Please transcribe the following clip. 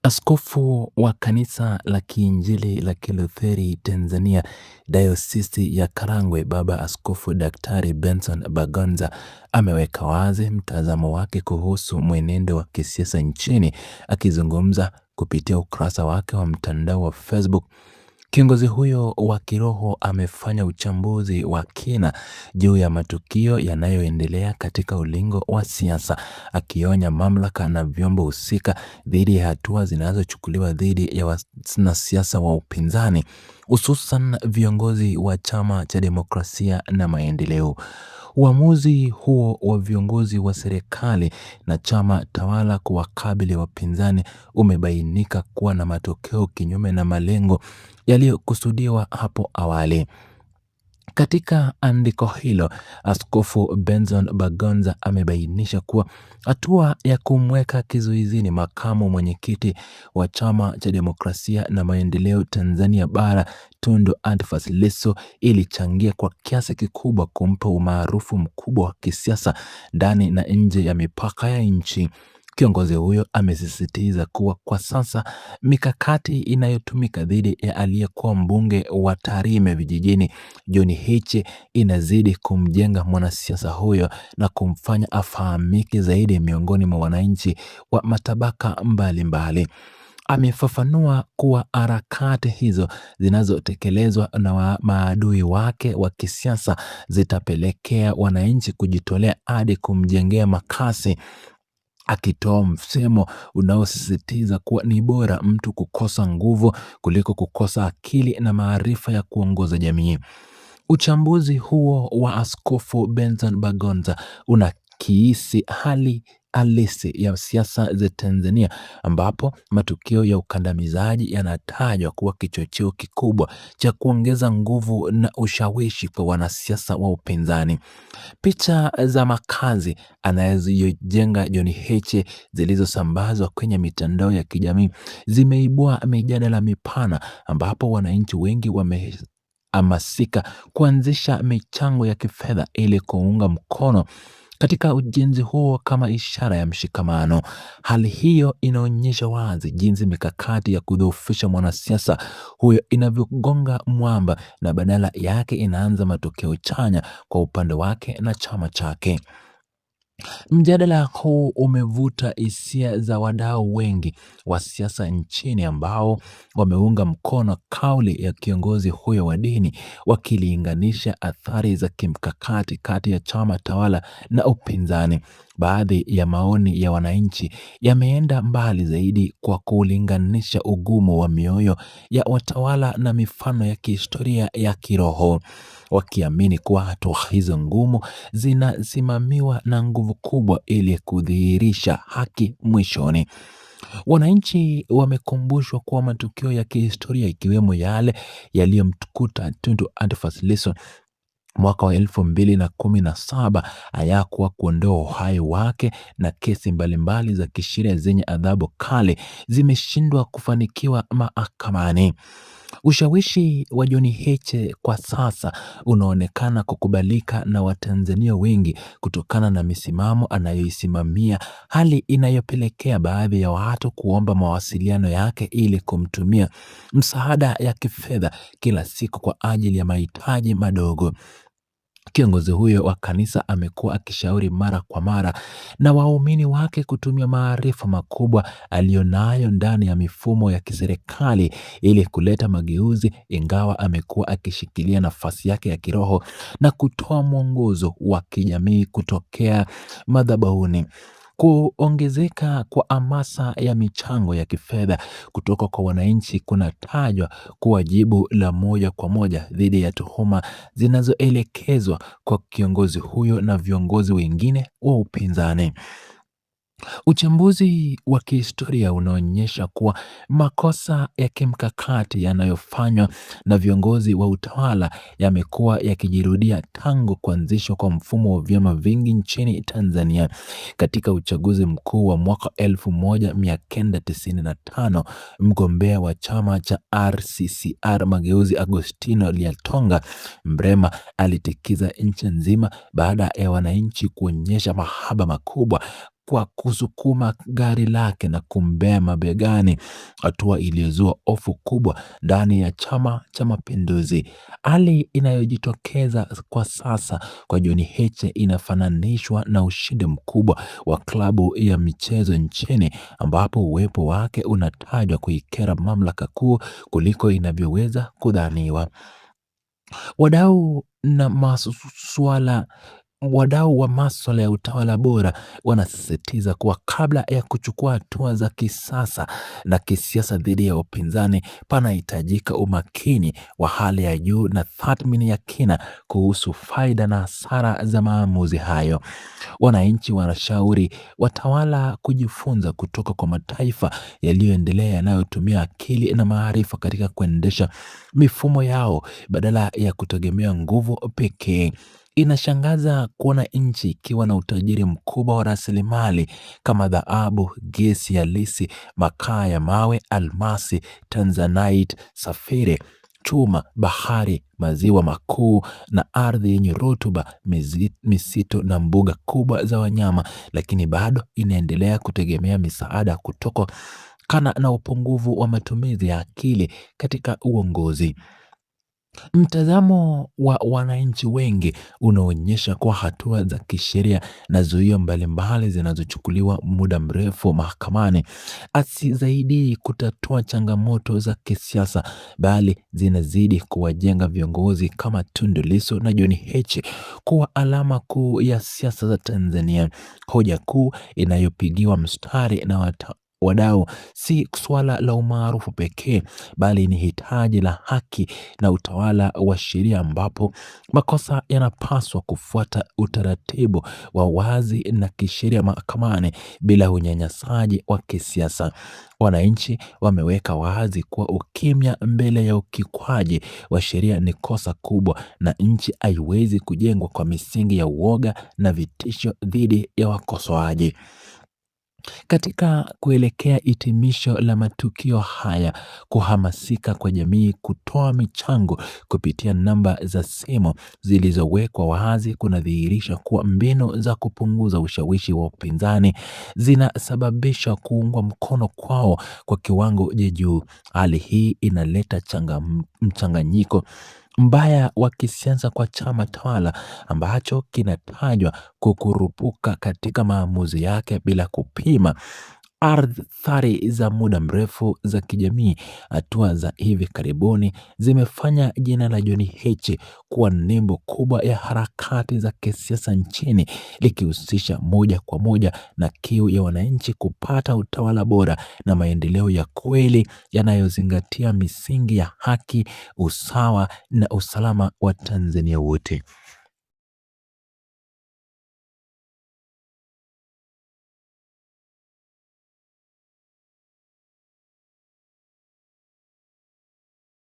Askofu wa kanisa la Kiinjili la Kilutheri Tanzania Dayosisi ya Karagwe, Baba Askofu Daktari Benson Bagonza ameweka wazi mtazamo wake kuhusu mwenendo wa kisiasa nchini. Akizungumza kupitia ukurasa wake wa mtandao wa Facebook, kiongozi huyo wa kiroho amefanya uchambuzi wa kina juu ya matukio yanayoendelea katika ulingo wa siasa, akionya mamlaka na vyombo husika dhidi ya hatua zinazochukuliwa dhidi ya wanasiasa wa upinzani, hususan viongozi wa Chama cha Demokrasia na Maendeleo. Uamuzi huo wa viongozi wa serikali na chama tawala kuwakabili wapinzani umebainika kuwa na matokeo kinyume na malengo yaliyokusudiwa hapo awali. Katika andiko hilo, Askofu Benson Bagonza amebainisha kuwa hatua ya kumweka kizuizini makamu mwenyekiti wa Chama cha Demokrasia na Maendeleo Tanzania Bara, Tundu Antipas Lissu, ilichangia kwa kiasi kikubwa kumpa umaarufu mkubwa wa kisiasa ndani na nje ya mipaka ya nchi. Kiongozi huyo amesisitiza kuwa kwa sasa mikakati inayotumika dhidi ya aliyekuwa mbunge wa Tarime Vijijini John Heche inazidi kumjenga mwanasiasa huyo na kumfanya afahamike zaidi miongoni mwa wananchi wa matabaka mbalimbali. Amefafanua kuwa harakati hizo zinazotekelezwa na maadui wake wa kisiasa zitapelekea wananchi kujitolea hadi kumjengea makasi, akitoa msemo unaosisitiza kuwa ni bora mtu kukosa nguvu kuliko kukosa akili na maarifa ya kuongoza jamii. Uchambuzi huo wa Askofu Benson Bagonza unakiisi hali halisi ya siasa za Tanzania, ambapo matukio ya ukandamizaji yanatajwa kuwa kichocheo kikubwa cha kuongeza nguvu na ushawishi kwa wanasiasa wa upinzani. Picha za makazi anayojenga John Heche zilizosambazwa kwenye mitandao ya kijamii zimeibua mijadala mipana, ambapo wananchi wengi wamehamasika kuanzisha michango ya kifedha ili kuunga mkono katika ujenzi huo kama ishara ya mshikamano. Hali hiyo inaonyesha wazi jinsi mikakati ya kudhoofisha mwanasiasa huyo inavyogonga mwamba na badala yake inaanza matokeo chanya kwa upande wake na chama chake. Mjadala huu umevuta hisia za wadau wengi wa siasa nchini ambao wameunga mkono kauli ya kiongozi huyo wa dini, wakilinganisha athari za kimkakati kati ya chama tawala na upinzani. Baadhi ya maoni ya wananchi yameenda mbali zaidi kwa kulinganisha ugumu wa mioyo ya watawala na mifano ya kihistoria ya kiroho, wakiamini kuwa hatua hizo ngumu zinasimamiwa na nguvu kubwa ili kudhihirisha haki mwishoni. Wananchi wamekumbushwa kuwa matukio ya kihistoria ikiwemo yale yaliyomkuta Tundu Antipas Lissu mwaka wa 2017 hayakuwa kuondoa uhai wake, na kesi mbalimbali za kisheria zenye adhabu kali zimeshindwa kufanikiwa mahakamani. Ushawishi wa John Heche kwa sasa unaonekana kukubalika na Watanzania wengi kutokana na misimamo anayoisimamia, hali inayopelekea baadhi ya watu kuomba mawasiliano yake ili kumtumia msaada ya kifedha kila siku kwa ajili ya mahitaji madogo. Kiongozi huyo wa kanisa amekuwa akishauri mara kwa mara na waumini wake kutumia maarifa makubwa aliyonayo ndani ya mifumo ya kiserikali ili kuleta mageuzi, ingawa amekuwa akishikilia nafasi yake ya kiroho na kutoa mwongozo wa kijamii kutokea madhabahuni. Kuongezeka kwa hamasa ya michango ya kifedha kutoka kwa wananchi kunatajwa kuwa jibu la moja kwa moja dhidi ya tuhuma zinazoelekezwa kwa kiongozi huyo na viongozi wengine wa upinzani. Uchambuzi wa kihistoria unaonyesha kuwa makosa ya kimkakati yanayofanywa na viongozi wa utawala yamekuwa yakijirudia tangu kuanzishwa kwa mfumo wa vyama vingi nchini Tanzania. Katika uchaguzi mkuu wa mwaka 1995, mgombea wa chama cha RCCR Mageuzi Agostino Lyatonga Mrema alitikiza nchi nzima baada ya wananchi kuonyesha mahaba makubwa kwa kusukuma gari lake na kumbea mabegani, hatua iliyozua hofu kubwa ndani ya Chama cha Mapinduzi. Hali inayojitokeza kwa sasa kwa John Heche inafananishwa na ushindi mkubwa wa klabu ya michezo nchini, ambapo uwepo wake unatajwa kuikera mamlaka kuu kuliko inavyoweza kudhaniwa. Wadau na masuala Wadau wa masuala ya utawala bora wanasisitiza kuwa kabla ya kuchukua hatua za kisasa na kisiasa dhidi ya upinzani, panahitajika umakini wa hali ya juu na tathmini ya kina kuhusu faida na hasara za maamuzi hayo. Wananchi wanashauri watawala kujifunza kutoka kwa mataifa yaliyoendelea yanayotumia akili na maarifa katika kuendesha mifumo yao badala ya kutegemea nguvu pekee. Inashangaza kuona nchi ikiwa na utajiri mkubwa wa rasilimali kama dhahabu, gesi halisi, makaa ya mawe, almasi, tanzanite, safiri, chuma, bahari, maziwa makuu na ardhi yenye rutuba, misitu na mbuga kubwa za wanyama, lakini bado inaendelea kutegemea misaada kutoka na upungufu wa matumizi ya akili katika uongozi. Mtazamo wa wananchi wengi unaonyesha kuwa hatua za kisheria na zuio mbalimbali zinazochukuliwa muda mrefu mahakamani hazisaidii kutatua changamoto za kisiasa, bali zinazidi kuwajenga viongozi kama Tundu Lissu na John Heche kuwa alama kuu ya siasa za Tanzania. Hoja kuu inayopigiwa mstari na wadau si swala la umaarufu pekee, bali ni hitaji la haki na utawala wa sheria, ambapo makosa yanapaswa kufuata utaratibu wa wazi na kisheria mahakamani bila unyanyasaji wa kisiasa. Wananchi wameweka wazi kuwa ukimya mbele ya ukiukwaji wa sheria ni kosa kubwa, na nchi haiwezi kujengwa kwa misingi ya uoga na vitisho dhidi ya wakosoaji. Katika kuelekea hitimisho la matukio haya, kuhamasika kwa jamii kutoa michango kupitia namba za simu zilizowekwa wazi kunadhihirisha kuwa mbinu za kupunguza ushawishi wa upinzani zinasababisha kuungwa mkono kwao kwa kiwango cha juu. Hali hii inaleta mchanganyiko mbaya wa kisiasa kwa chama tawala ambacho kinatajwa kukurupuka katika maamuzi yake bila kupima athari za muda mrefu za kijamii. Hatua za hivi karibuni zimefanya jina la John Heche kuwa nembo kubwa ya harakati za kisiasa nchini, likihusisha moja kwa moja na kiu ya wananchi kupata utawala bora na maendeleo ya kweli yanayozingatia misingi ya haki, usawa na usalama wa Tanzania wote.